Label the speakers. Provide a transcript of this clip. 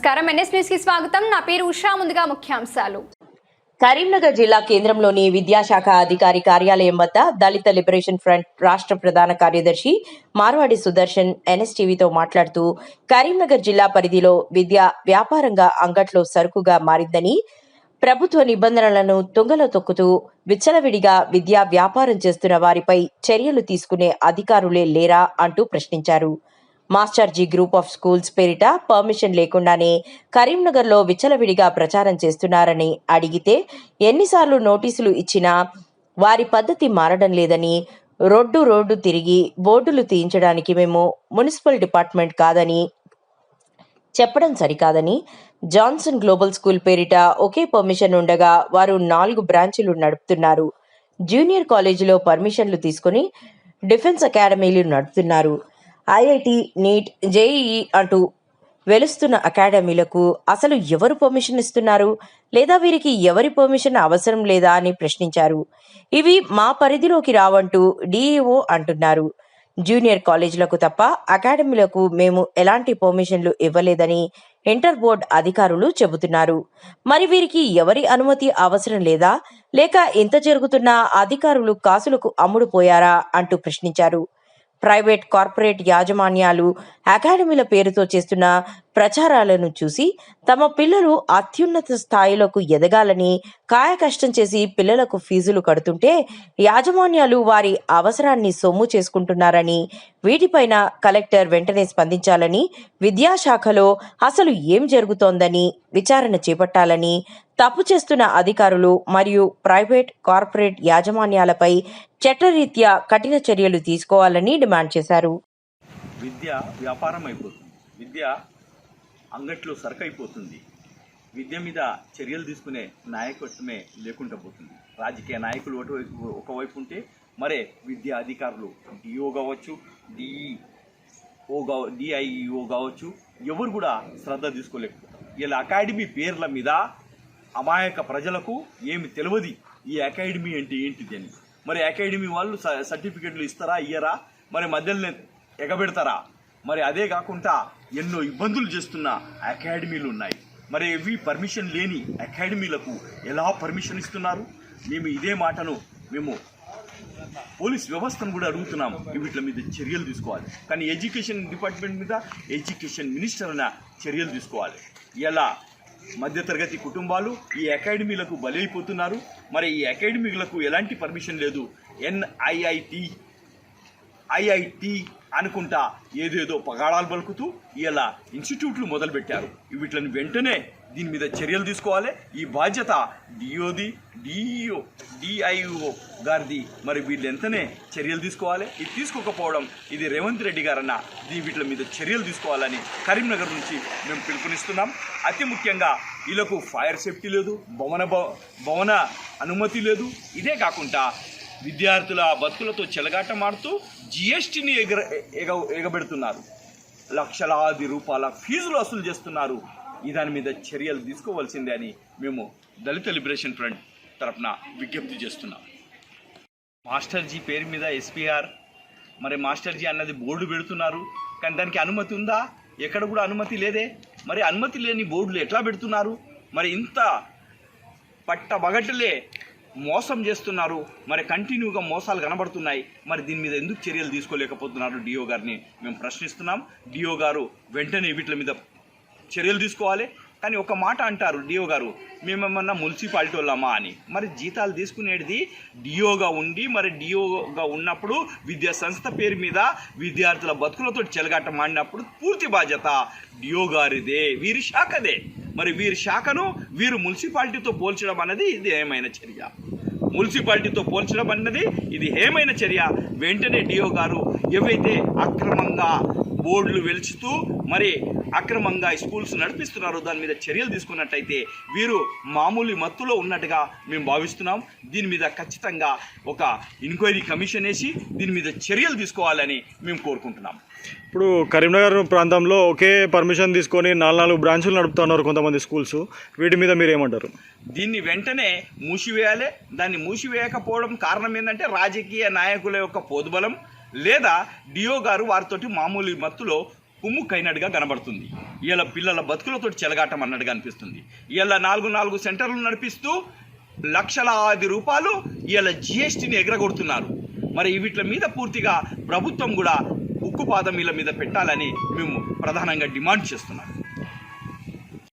Speaker 1: నమస్కారం NS news కి స్వాగతం. నా పేరు ఉషా. ముందుగా ముఖ్యాంశాలు.
Speaker 2: కరీంనగర్ జిల్లా కేంద్రంలోని విద్యాశాఖ అధికారి కార్యాలయం వద్ద దళిత లిబరేషన్ ఫ్రంట్ రాష్ట్ర ప్రధాన కార్యదర్శి మార్వాడి సుదర్శన్ ఎన్ఎస్టీవీతో మాట్లాడుతూ కరీంనగర్ జిల్లా పరిధిలో విద్య వ్యాపారంగా అంగట్లో సరుకుగా మారిందని, ప్రభుత్వ నిబంధనలను తుంగలో తొక్కుతూ విచ్చలవిడిగా విద్యా వ్యాపారం చేస్తున్న వారిపై చర్యలు తీసుకునే అధికారులే లేరా అంటూ ప్రశ్నించారు. మాస్టర్జీ గ్రూప్ ఆఫ్ స్కూల్స్ పేరిట పర్మిషన్ లేకుండానే కరీంనగర్లో విచ్చలవిడిగా ప్రచారం చేస్తున్నారని అడిగితే ఎన్నిసార్లు నోటీసులు ఇచ్చినా వారి పద్ధతి మారడం లేదని, రోడ్డు తిరిగి బోర్డులు తీయించడానికి మేము మున్సిపల్ డిపార్ట్మెంట్ కాదని చెప్పడం సరికాదని, జాన్సన్ గ్లోబల్ స్కూల్ పేరిట ఒకే పర్మిషన్ ఉండగా వారు 4 బ్రాంచీలు నడుపుతున్నారు. జూనియర్ కాలేజీలో పర్మిషన్లు తీసుకుని డిఫెన్స్ అకాడమీలు నడుపుతున్నారు. ఐఐటి, నీట్, జేఈఈ అంటూ వెలుస్తున్న అకాడమీలకు అసలు ఎవరు పర్మిషన్ ఇస్తున్నారు, లేదా వీరికి ఎవరి పర్మిషన్ అవసరం లేదా అని ప్రశ్నించారు. ఇవి మా పరిధిలోకి రావంటూ డిఈఓ అంటున్నారు. జూనియర్ కాలేజీలకు తప్ప అకాడమీలకు మేము ఎలాంటి పర్మిషన్లు ఇవ్వలేదని ఇంటర్ బోర్డ్ అధికారులు చెబుతున్నారు. మరి వీరికి ఎవరి అనుమతి అవసరం లేదా, లేక ఇంత జరుగుతున్నా అధికారులు కాసులకు అమ్ముడుపోయారా అంటూ ప్రశ్నించారు. ప్రైవేట్, కార్పొరేట్ యాజమాన్యాలు అకాడమీల పేరుతో చేస్తున్న ప్రచారాలను చూసి తమ పిల్లలు అత్యున్నత స్థాయిలకు ఎదగాలని కాయకష్టం చేసి పిల్లలకు ఫీజులు కడుతుంటే యాజమాన్యాలు వారి అవసరాన్ని సొమ్ము చేసుకుంటున్నారని, వీటిపైన కలెక్టర్ వెంటనే స్పందించాలని, విద్యాశాఖలో అసలు ఏం జరుగుతోందని విచారణ చేపట్టాలని, తప్పు చేస్తున్న అధికారులు మరియు ప్రైవేట్, కార్పొరేట్ యాజమాన్యాలపై చట్టరీత్యా కఠిన చర్యలు తీసుకోవాలని డిమాండ్ చేశారు.
Speaker 3: విద్య వ్యాపారం అయిపోతుంది, విద్య అంగట్లో సరుకైపోతుంది. విద్య మీద చర్యలు తీసుకునే నాయకత్వమే లేకుండా పోతుంది. రాజకీయ నాయకులు ఒకవైపు ఉంటే మరే విద్యా అధికారులు డిఓ కావచ్చు, డిఐఈఓ కావచ్చు, ఎవరు కూడా శ్రద్ధ తీసుకోలేకపోతారు. ఇలా అకాడమీ పేర్ల మీద అమాయక ప్రజలకు ఏమి తెలియదు ఈ అకాడమీ అంటే ఏంటిది అని. మరి అకాడమీ వాళ్ళు సర్టిఫికెట్లు ఇస్తారా, ఇయ్యరా, మరి మధ్యలోనే ఎగబెడతారా? మరి అదే కాకుండా ఎన్నో ఇబ్బందులు చేస్తున్న అకాడమీలు ఉన్నాయి. మరి ఇవి పర్మిషన్ లేని అకాడమీలకు ఎలా పర్మిషన్ ఇస్తున్నారు? మేము ఇదే మాటను మేము పోలీస్ వ్యవస్థను కూడా అడుగుతున్నాం. వీటి మీద చర్యలు తీసుకోవాలి. కానీ ఎడ్యుకేషన్ డిపార్ట్మెంట్ మీద ఎడ్యుకేషన్ మినిస్టర్ అన్న చర్యలు తీసుకోవాలి. ఇలా మధ్యతరగతి కుటుంబాలు ఈ అకాడమీలకు బలైపోతున్నారు. మరి ఈ అకాడమీలకు ఎలాంటి పర్మిషన్ లేదు. ఐఐటి అనుకుంటా ఏదేదో పగాడాలు పలుకుతూ ఇలా ఇన్స్టిట్యూట్లు మొదలుపెట్టారు. వీటిని వెంటనే దీని మీద చర్యలు తీసుకోవాలి. ఈ బాధ్యత డిఓది, డిఐఓ గారిది. మరి వీళ్ళు ఎంతనే చర్యలు తీసుకోవాలి. ఇది తీసుకోకపోవడం ఇది రేవంత్ రెడ్డి గారన్న వీటి మీద చర్యలు తీసుకోవాలని కరీంనగర్ నుంచి మేము పిలుపునిస్తున్నాం. అతి ముఖ్యంగా వీళ్ళకు ఫైర్ సేఫ్టీ లేదు, భవన అనుమతి లేదు. ఇదే కాకుండా విద్యార్థుల బతుకులతో చెలగాటమాడుతూ జిఎస్టీని ఎగబెడుతున్నారు. లక్షలాది రూపాయల ఫీజులు వసూలు చేస్తున్నారు. దాని మీద చర్యలు తీసుకోవాల్సిందే అని మేము దళిత లిబరేషన్ ఫ్రంట్ తరఫున విజ్ఞప్తి చేస్తున్నాం. మాస్టర్జీ పేరు మీద ఎస్పీఆర్, మరి మాస్టర్జీ అన్నది బోర్డు పెడుతున్నారు. కానీ దానికి అనుమతి ఉందా? ఎక్కడ కూడా అనుమతి లేదే. మరి అనుమతి లేని బోర్డులు ఎట్లా పెడుతున్నారు? మరి ఇంత పట్టబగట్టలే మోసం చేస్తున్నారు. మరి కంటిన్యూగా మోసాలు కనబడుతున్నాయి. మరి దీని మీద ఎందుకు చర్యలు తీసుకోలేకపోతున్నారు? డిఓ గారిని మేము ప్రశ్నిస్తున్నాం. డిఓ గారు వెంటనే వీటి మీద చర్యలు తీసుకోవాలి. కానీ ఒక మాట అంటారు డిఓ గారు, మేమేమన్నా మున్సిపాలిటీ వాళ్ళమా అని. మరి జీతాలు తీసుకునేది డిఓగా ఉండి, మరి డిఓగా ఉన్నప్పుడు విద్యా సంస్థ పేరు మీద విద్యార్థుల బతుకులతో చెలగాట మాడినప్పుడు పూర్తి బాధ్యత డిఓ గారిదే, వీరి శాఖదే. మరి వీరి శాఖను వీరు మున్సిపాలిటీతో పోల్చడం అన్నది ఇది ఏమైన చర్య. మున్సిపాలిటీతో పోల్చడం అన్నది ఇది ఏమైన చర్య. వెంటనే డిఓ గారు ఏవైతే అక్రమంగా బోర్డులు వెలుచుతూ మరి అక్రమంగా స్కూల్స్ నడిపిస్తున్నారో దాని మీద చర్యలు తీసుకున్నట్టయితే వీరు మామూలు మత్తులో ఉన్నట్టుగా మేము భావిస్తున్నాం. దీని మీద ఖచ్చితంగా ఒక ఎంక్వైరీ కమిషన్ వేసి దీని మీద చర్యలు తీసుకోవాలని మేము కోరుకుంటున్నాం.
Speaker 4: ఇప్పుడు కరీంనగర్ ప్రాంతంలో ఒకే పర్మిషన్ తీసుకొని 4 బ్రాంచులు నడుపుతున్నారు కొంతమంది స్కూల్స్. వీటి మీద మీరు ఏమంటారు?
Speaker 3: దీన్ని వెంటనే మూసివేయాలి. దాన్ని మూసివేయకపోవడం కారణం ఏంటంటే రాజకీయ నాయకుల యొక్క పోదుబలం, లేదా డిఓ గారు వారితోటి మామూలు మత్తులో కుమ్ముక్కైనట్టుగా కనబడుతుంది. ఇలా పిల్లల బతుకులతో చెలగాటం అన్నట్టుగా అనిపిస్తుంది. ఇలా 4 సెంటర్లు నడిపిస్తూ లక్షలాది రూపాయలు ఇలా జిఎస్టీని ఎగరగొడుతున్నారు. మరి వీటి మీద పూర్తిగా ప్రభుత్వం కూడా ఉక్కుపాదం వీళ్ళ మీద పెట్టాలని మేము ప్రధానంగా డిమాండ్ చేస్తున్నాం.